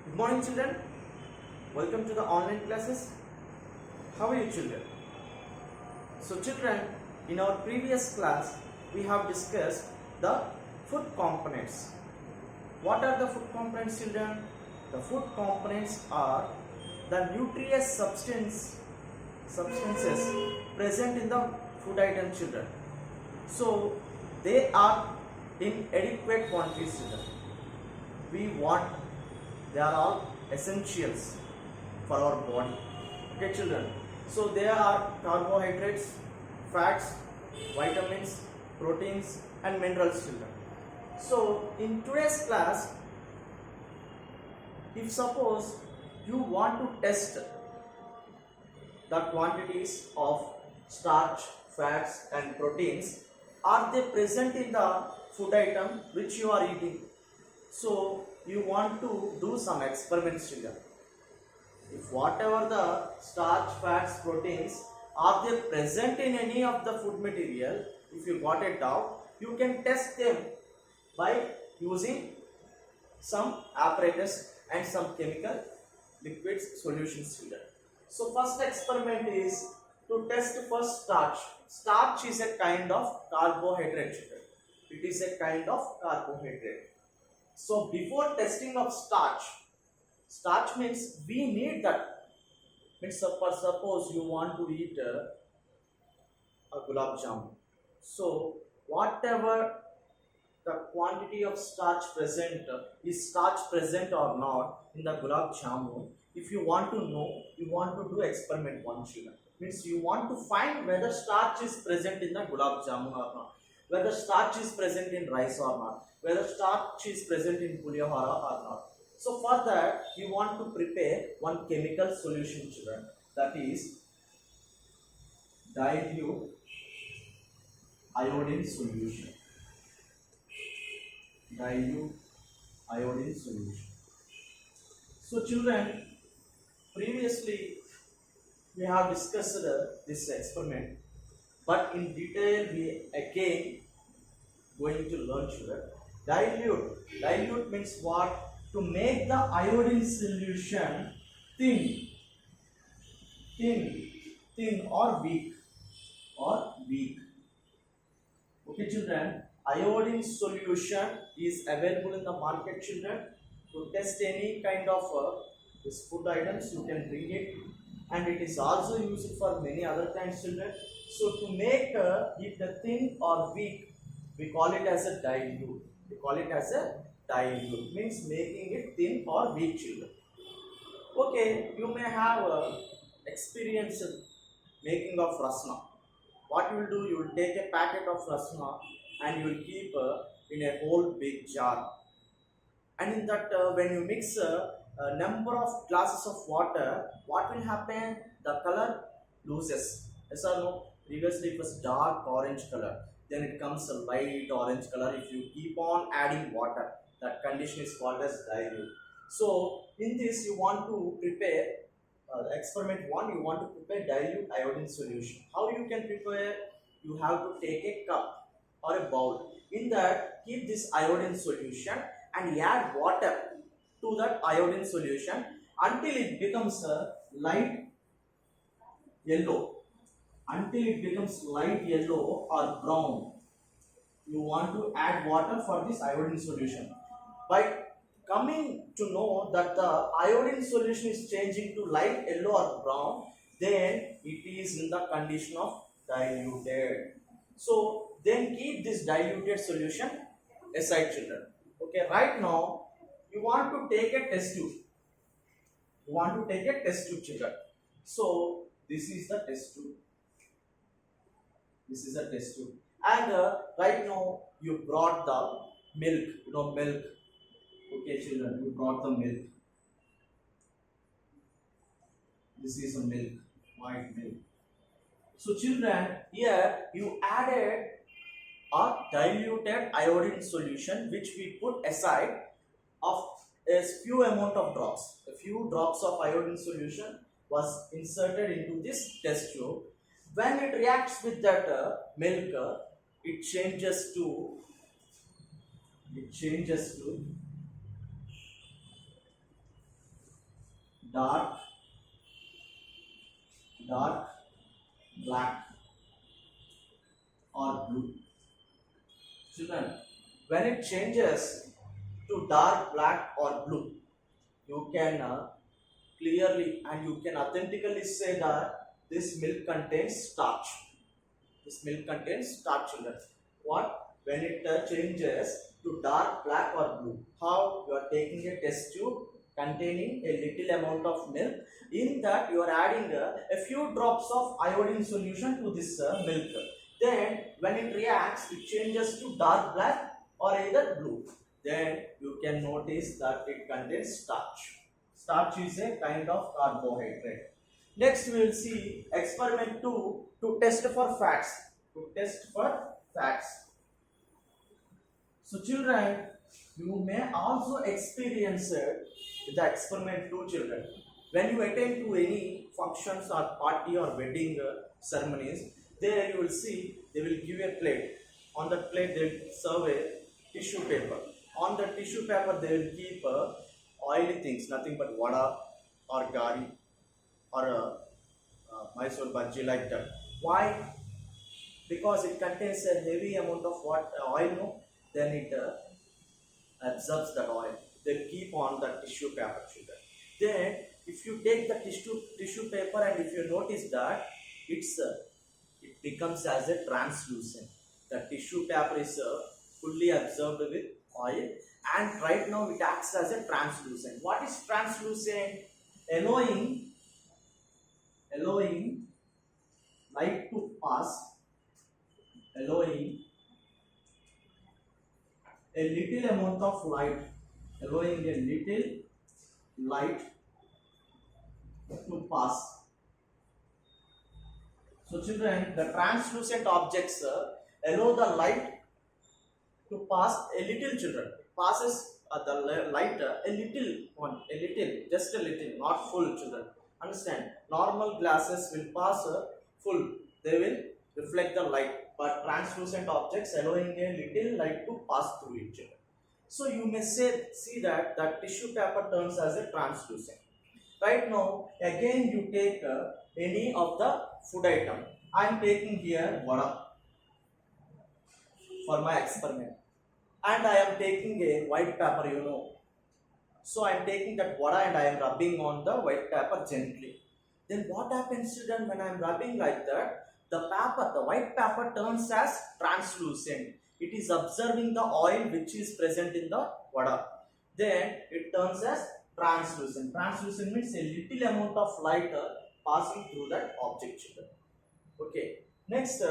Good morning, children. Welcome to the online classes. How are you, children? So, children, in our previous class, we have discussed the food components. What are the food components, children? The food components are the nutritious substances present in the food item, children. So, they are in adequate quantities, children. They are all essentials for our body. Okay, children. So there are carbohydrates, fats, vitamins, proteins and minerals, children. So in today's class, if suppose you want to test the quantities of starch, fats and proteins, are they present in the food item which you are eating? So you want to do some experiments, children. If whatever the starch, fats, proteins, are they present in any of the food material, if you got a doubt, you can test them by using some apparatus and some chemical liquids solutions, children. So first experiment is to test first starch. Starch is a kind of carbohydrate, children. It is a kind of carbohydrate. So before testing of starch means we need that. Means suppose you want to eat a gulab jamun. So whatever the quantity of starch present, is starch present or not in the gulab jamun, if you want to know, you want to do experiment one, children. Means you want to find whether starch is present in the gulab jamun or not, whether starch is present in rice or not, whether starch is present in pulihora or not. So for that, you want to prepare one chemical solution, children, that is dilute iodine solution. Dilute iodine solution. So children, previously we have discussed this experiment, but in detail we again going to learn, children. Dilute means what? To make the iodine solution thin or weak. Okay, children. Iodine solution is available in the market, children. To test any kind of this food items, you can bring it, and it is also used for many other kinds, children. So to make it thin or weak, we call it as a dilute. Means making it thin or weak, children. Okay, you may have experience making of rasna. What you will do, you will take a packet of rasna and you will keep in a whole big jar. And in that, when you mix a number of glasses of water, what will happen? The color loses. Yes or no? Previously it was dark orange color. Then it comes a light orange color. If you keep on adding water, that condition is called as dilute. So in this, you want to prepare experiment 1. You want to prepare dilute iodine solution. How you can prepare? You have to take a cup or a bowl. In that, keep this iodine solution and add water to that iodine solution until it becomes light yellow. Until it becomes light yellow or brown, you want to add water for this iodine solution. By coming to know that the iodine solution is changing to light yellow or brown, then it is in the condition of diluted. So then keep this diluted solution aside, children. Okay, right now you want to take a test tube. Children. So this is the test tube. And right now you brought the milk. Okay, children, you brought the milk. This is a milk, white milk. So children, here you added a diluted iodine solution which we put aside of a few amount of drops. A few drops of iodine solution was inserted into this test tube. When it reacts with that milk, it changes to dark black or blue. Children, when it changes to dark black or blue, you can clearly and you can authentically say that this milk contains starch. This milk contains starch, children. What? When it changes to dark black or blue, how? You are taking a test tube containing a little amount of milk. In that you are adding a few drops of iodine solution to this milk. Then when it reacts, it changes to dark black or either blue. Then you can notice that it contains starch. Starch is a kind of carbohydrate. Next we will see experiment 2 to test for fats. So children, you may also experience the experiment 2, children. When you attend to any functions or party or wedding ceremonies, there you will see they will give a plate. On that plate they will serve a tissue paper. On the tissue paper they will keep oily things, nothing but vada or gari or Mysore bhaji, like that. Why? Because it contains a heavy amount of oil, no? Then it absorbs that oil. They'll keep on the tissue paper, children. Then if you take the tissue paper and if you notice that it becomes as a translucent. The tissue paper is fully absorbed with oil, and right now it acts as a translucent. What is translucent? Allowing light to pass, allowing a little amount of light, allowing a little light to pass. So children, the translucent objects allow the light to pass a little, children. Passes the light a little, just a little, not full, children. Understand? Normal glasses will pass full, they will reflect the light, but translucent objects allowing a little light to pass through it, children. So you may see that tissue paper turns as a translucent. Right now, again you take any of the food item. I am taking here vada for my experiment, and I am taking a white paper, you know. So I am taking that vada and I am rubbing on the white paper gently. Then what happens, children, when I am rubbing like that? The white paper turns as translucent. It is observing the oil which is present in the vada. Then it turns as translucent. Translucent means a little amount of light passing through that object, children. Okay. Next,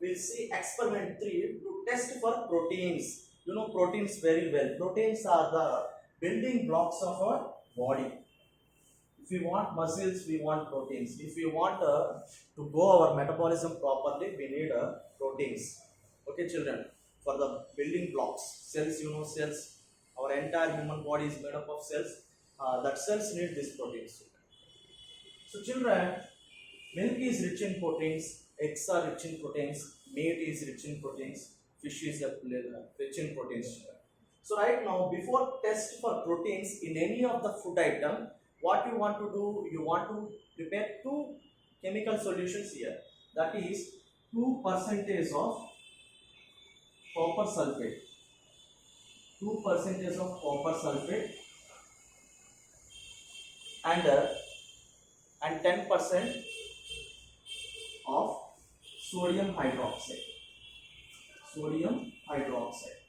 we'll see experiment 3 to test for proteins. You know proteins very well. Proteins are the building blocks of our body. If we want muscles, we want proteins. If we want to go our metabolism properly, we need proteins. Okay, children. For the building blocks, cells, you know cells. Our entire human body is made up of cells. That cells need these proteins. So children, milk is rich in proteins. Eggs are rich in proteins. Meat is rich in proteins. Fish is rich in proteins. So right now, before test for proteins in any of the food item, what you want to do, you want to prepare 2 chemical solutions here. That is 2% of copper sulfate. 2% of copper sulfate and 10% of sodium hydroxide. Sodium hydroxide.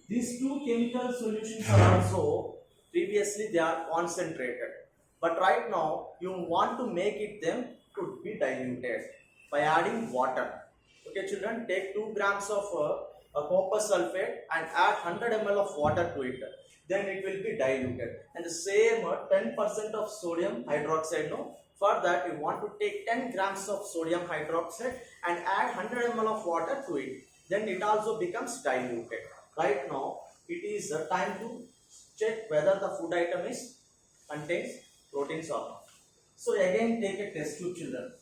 These 2 chemical solutions are also previously they are concentrated, but right now you want to make them to be diluted by adding water. Okay, children, take 2 grams of copper sulfate and add 100 ml of water to it. Then it will be diluted, and the same 10% of sodium hydroxide. No, for that you want to take 10 grams of sodium hydroxide and add 100 ml of water to it. Then it also becomes diluted. Right now, it is the time to check whether the food item contains proteins or not. So again, take a test tube, children.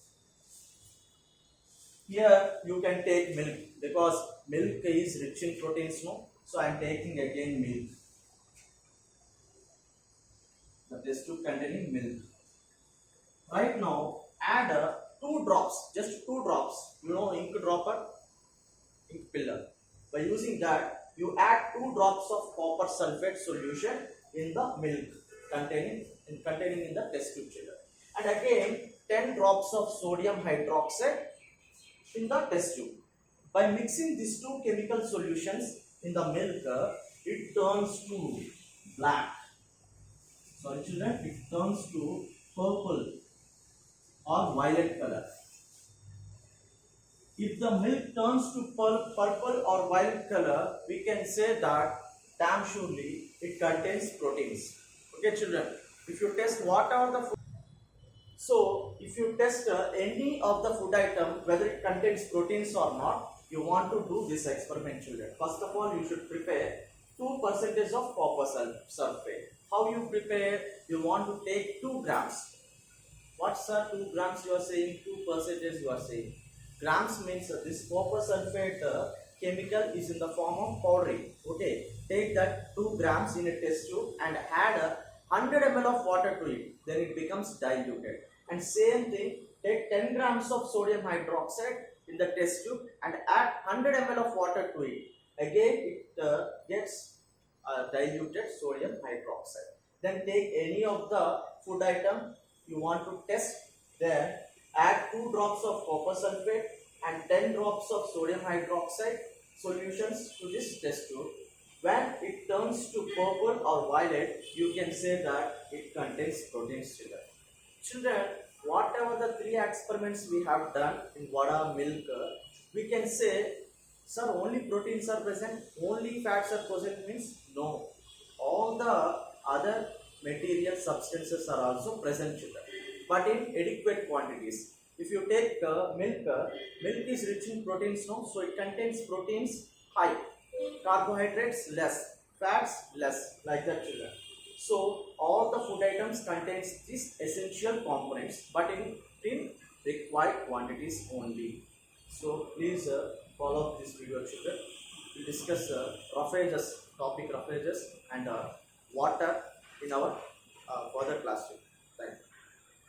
Here you can take milk because milk is rich in proteins. No, so I am taking again milk. test tube containing milk. Right now, add 2 drops, just 2 drops. You know ink dropper, ink pillar. By using that, you add 2 drops of copper sulfate solution in the milk containing in the test tube chiller, and again 10 drops of sodium hydroxide in the test tube. By mixing these two chemical solutions in the milk, it turns to black. Sorry children, it turns to purple or violet color. If the milk turns to purple or violet color, we can say that damn surely it contains proteins. Okay children, if you test whatever the food, so if you test any of the food item whether it contains proteins or not, you want to do this experiment children. First of all, you should prepare 2% of copper sulfate. How you prepare? You want to take 2 grams. What's 2 grams you are saying? 2% you are saying. Grams means this copper sulfate chemical is in the form of powdering. Okay, take that 2 grams in a test tube and add 100 ml of water to it. Then it becomes diluted. And same thing, take 10 grams of sodium hydroxide in the test tube and add 100 ml of water to it. Again, it gets diluted sodium hydroxide. Then take any of the food item you want to test. Then add 2 drops of copper sulfate and 10 drops of sodium hydroxide solutions to this test tube. When it turns to purple or violet, you can say that it contains proteins. Children, whatever the 3 experiments we have done in vada milk, we can say, sir, only proteins are present, only fats are present means no. All the other material substances are also present, children, but in adequate quantities. If you take milk is rich in proteins, no, so it contains proteins high, carbohydrates less, fats less, like that children. So all the food items contains these essential components, but in required quantities only. So please follow this video children. We discuss topic roughages and water in our further class.